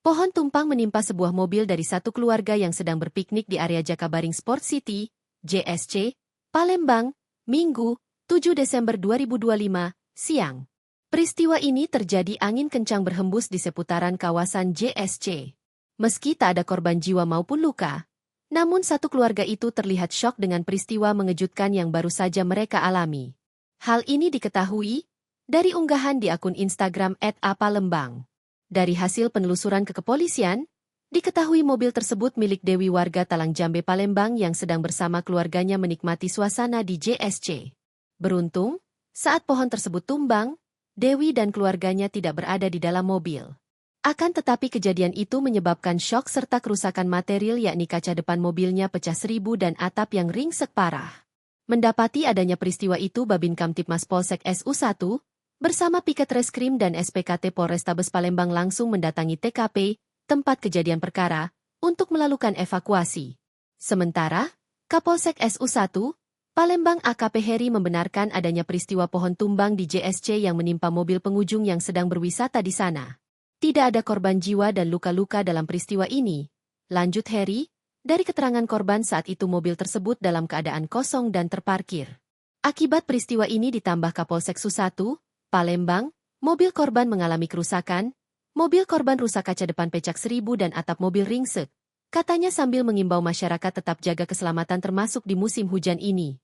Pohon tumpang menimpa sebuah mobil dari satu keluarga yang sedang berpiknik di area Jakabaring Sport City, JSC, Palembang, Minggu, 7 Desember 2025, siang. Peristiwa ini terjadi angin kencang berhembus di seputaran kawasan JSC. Meski tak ada korban jiwa maupun luka, namun satu keluarga itu terlihat syok dengan peristiwa mengejutkan yang baru saja mereka alami. Hal ini diketahui dari unggahan di akun Instagram @apalembang. Dari hasil penelusuran ke kepolisian, diketahui mobil tersebut milik Dewi warga Talang Jambe Palembang yang sedang bersama keluarganya menikmati suasana di JSC. Beruntung, saat pohon tersebut tumbang, Dewi dan keluarganya tidak berada di dalam mobil. Akan tetapi kejadian itu menyebabkan syok serta kerusakan material yakni kaca depan mobilnya pecah 1000 dan atap yang ringsek parah. Mendapati adanya peristiwa itu Babin Kamtibmas Polsek SU1, bersama Piket Reskrim dan SPKT Polrestabes Palembang langsung mendatangi TKP, tempat kejadian perkara, untuk melakukan evakuasi. Sementara, Kapolsek SU1, Palembang AKP Heri membenarkan adanya peristiwa pohon tumbang di JSC yang menimpa mobil pengunjung yang sedang berwisata di sana. Tidak ada korban jiwa dan luka-luka dalam peristiwa ini. Lanjut Heri, dari keterangan korban saat itu mobil tersebut dalam keadaan kosong dan terparkir. Akibat peristiwa ini ditambah Kapolsek SU1, Palembang, mobil korban mengalami kerusakan, mobil korban rusak kaca depan pecah 1000 dan atap mobil ringsek, katanya sambil mengimbau masyarakat tetap jaga keselamatan termasuk di musim hujan ini.